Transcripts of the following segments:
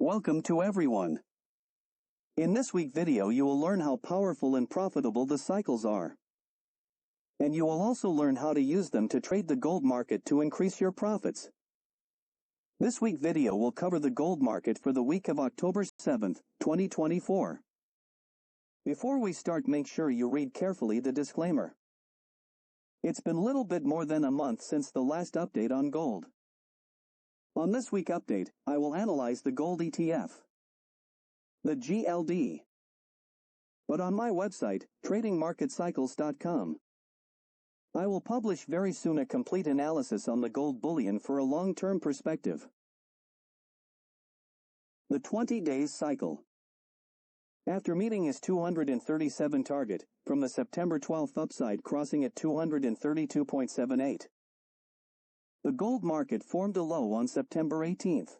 Welcome to everyone. In this week's video you will learn how powerful and profitable the cycles are. And you will also learn how to use them to trade the gold market to increase your profits. This week's video will cover the gold market for the week of October 7th, 2024. Before we start, make sure you read carefully the disclaimer. It's been a little bit more than a month since the last update on gold. On this week's update, I will analyze the gold ETF, the GLD. But on my website, tradingmarketcycles.com, I will publish very soon a complete analysis on the gold bullion for a long-term perspective. The 20 days cycle. After meeting his 237 target, from the September 12th upside crossing at 232.78, the gold market formed a low on September 18th.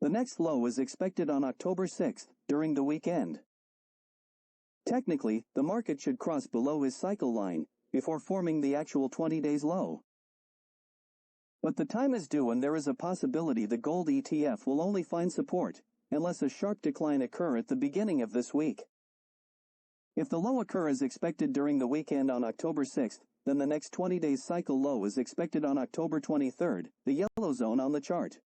The next low is expected on October 6th, during the weekend. Technically, the market should cross below his cycle line, before forming the actual 20 days low. But the time is due and there is a possibility the gold ETF will only find support, unless a sharp decline occur at the beginning of this week. If the low occur as expected during the weekend on October 6th, then the next 20 days cycle low is expected on October 23rd, the yellow zone on the chart.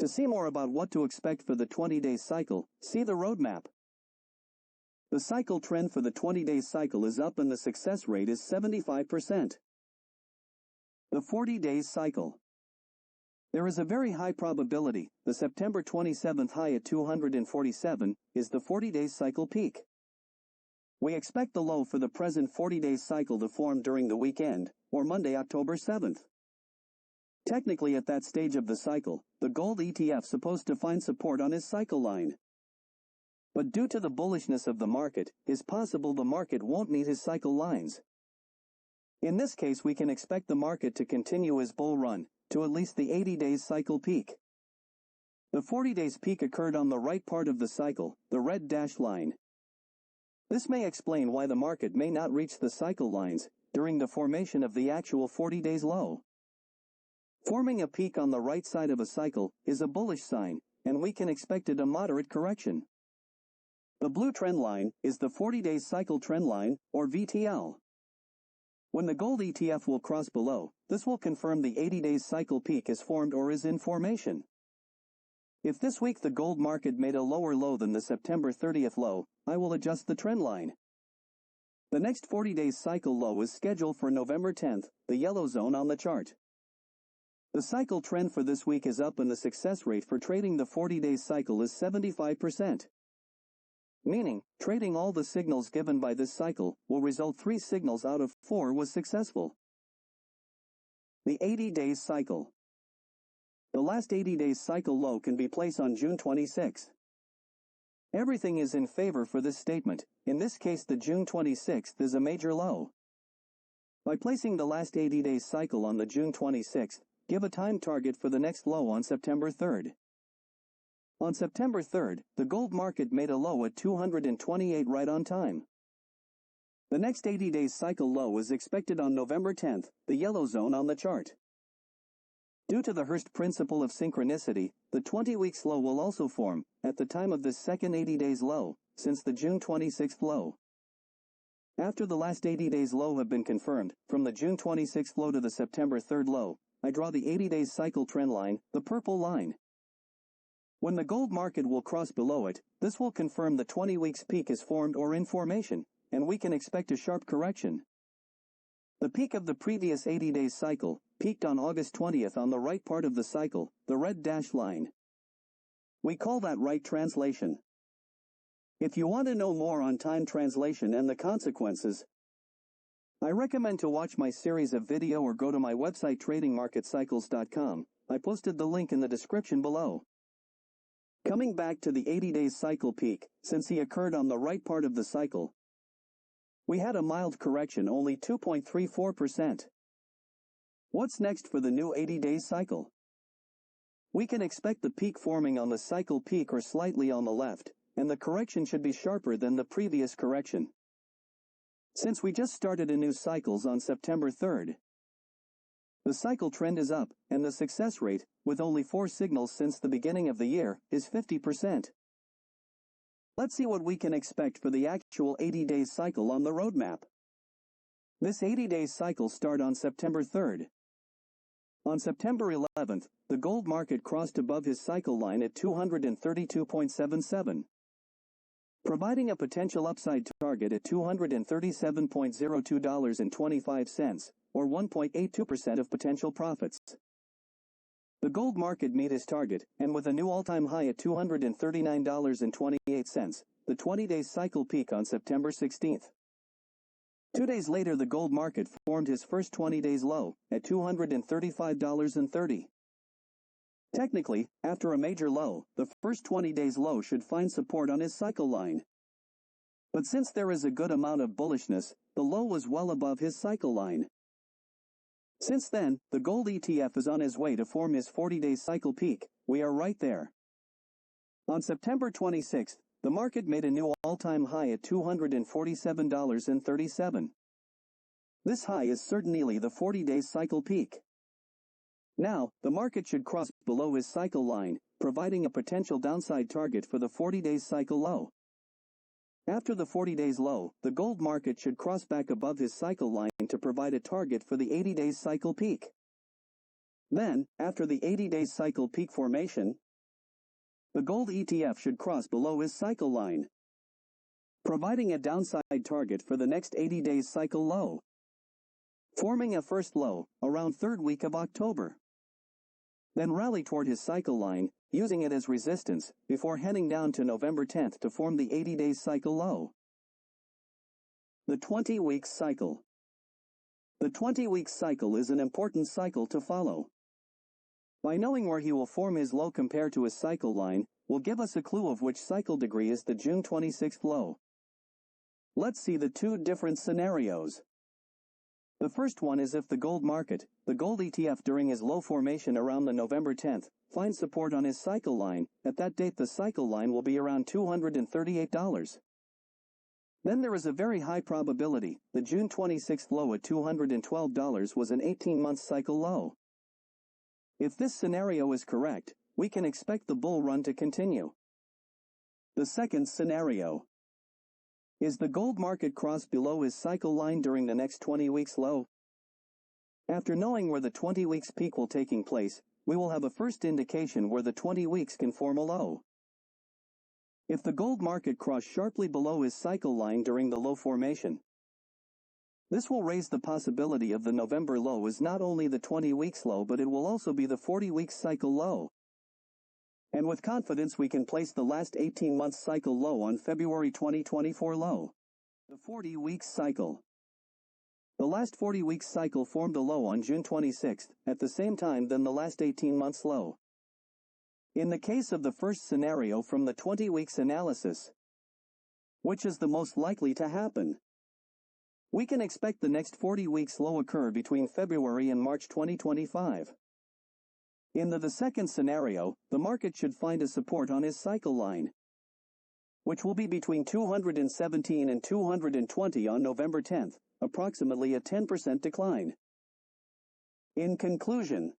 To see more about what to expect for the 20 days cycle, see the roadmap. The cycle trend for the 20 days cycle is up and the success rate is 75%. The 40 days cycle. There is a very high probability the September 27th high at 247 is the 40 days cycle peak. We expect the low for the present 40 days cycle to form during the weekend, or Monday, October 7th. Technically at that stage of the cycle, the gold ETF supposed to find support on his cycle line. But due to the bullishness of the market, it's possible the market won't meet his cycle lines. In this case we can expect the market to continue his bull run, to at least the 80 days cycle peak. The 40 days peak occurred on the right part of the cycle, the red dashed line. This may explain why the market may not reach the cycle lines during the formation of the actual 40 days low. Forming a peak on the right side of a cycle is a bullish sign, and we can expect a moderate correction. The blue trend line is the 40 days cycle trend line, or VTL. When the gold ETF will cross below, this will confirm the 80 days cycle peak is formed or is in formation. If this week the gold market made a lower low than the September 30th low, I will adjust the trend line. The next 40 days cycle low is scheduled for November 10th, the yellow zone on the chart. The cycle trend for this week is up and the success rate for trading the 40 days cycle is 75%. Meaning, trading all the signals given by this cycle will result 3 signals out of 4 was successful. The 80 days cycle. The last 80 days cycle low can be placed on June 26. Everything is in favor for this statement. In this case the June 26th is a major low. By placing the last 80 days cycle on the June 26th, give a time target for the next low on September 3rd. On September 3rd, the gold market made a low at 228 right on time. The next 80 days cycle low is expected on November 10th, the yellow zone on the chart. Due to the Hurst principle of synchronicity, the 20-week low will also form at the time of this second 80 days low, since the June 26th low. After the last 80 days low have been confirmed, from the June 26th low to the September 3rd low, I draw the 80 days cycle trend line, the purple line. When the gold market will cross below it, this will confirm the 20 weeks peak is formed or in formation, and we can expect a sharp correction. The peak of the previous 80 days cycle peaked on August 20th on the right part of the cycle, the red dashed line. We call that right translation. If you want to know more on time translation and the consequences, I recommend to watch my series of video or go to my website tradingmarketcycles.com. I posted the link in the description below. Coming back to the 80 days cycle peak, since he occurred on the right part of the cycle, we had a mild correction, only 2.34%. What's next for the new 80 days cycle? We can expect the peak forming on the cycle peak or slightly on the left, and the correction should be sharper than the previous correction. Since we just started a new cycles on September 3rd, The cycle trend is up, and the success rate, with only 4 signals since the beginning of the year, is 50%. Let's see what we can expect for the actual 80-day cycle on the roadmap. This 80-day cycle starts on September 3rd. On September 11th, the gold market crossed above his cycle line at 232.77, providing a potential upside target at $237.02.25, or 1.82% of potential profits. The gold market met his target, and with a new all-time high at $239.28, the 20-day cycle peak on September 16th. 2 days later, the gold market formed his first 20 days low at $235.30. Technically, after a major low, the first 20 days low should find support on his cycle line. But since there is a good amount of bullishness, the low was well above his cycle line. Since then, the gold ETF is on his way to form his 40-day cycle peak. We are right there. On September 26th, the market made a new all-time high at $247.37. This high is certainly the 40-day cycle peak. Now, the market should cross below his cycle line, providing a potential downside target for the 40-day cycle low. After the 40 days low, the gold market should cross back above his cycle line to provide a target for the 80-day cycle peak. Then, after the 80-day cycle peak formation, the gold ETF should cross below his cycle line, providing a downside target for the next 80 days cycle low, forming a first low around 3rd week of October. Then rally toward his cycle line, using it as resistance, before heading down to November 10th to form the 80-day cycle low. The 20-week cycle. The 20-week cycle is an important cycle to follow. By knowing where he will form his low compared to his cycle line, will give us a clue of which cycle degree is the June 26th low. Let's see the 2 different scenarios. The first one is if the gold market, the gold ETF during his low formation around the November 10th, finds support on his cycle line. At that date the cycle line will be around $238. Then there is a very high probability the June 26th low at $212 was an 18-month cycle low. If this scenario is correct, we can expect the bull run to continue. The second scenario is the gold market cross below his cycle line during the next 20 weeks low. After knowing where the 20 weeks peak will taking place, we will have a first indication where the 20 weeks can form a low. If the gold market cross sharply below his cycle line during the low formation, this will raise the possibility of the November low as not only the 20 weeks low, but it will also be the 40 weeks cycle low. And with confidence we can place the last 18 months cycle low on February 2024 low. The 40 weeks cycle. The last 40 weeks cycle formed a low on June 26th, at the same time than the last 18 months low. In the case of the first scenario from the 20 weeks analysis, which is the most likely to happen, we can expect the next 40 weeks low occur between February and March 2025. In the second scenario, the market should find a support on his cycle line, which will be between 217 and 220 on November 10th, approximately a 10% decline. In conclusion,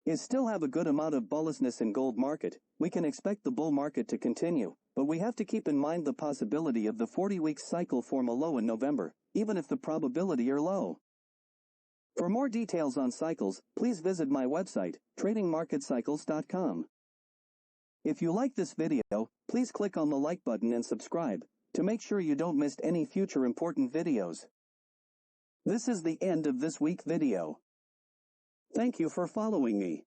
is still have a good amount of bullishness in gold market. We can expect the bull market to continue, but we have to keep in mind the possibility of the 40-week cycle form a low in November, even if the probability are low. For more details on cycles, please visit my website, tradingmarketcycles.com. If you like this video, please click on the like button and subscribe to make sure you don't miss any future important videos. This is the end of this week's video. Thank you for following me.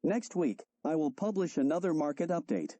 Next week, I will publish another market update.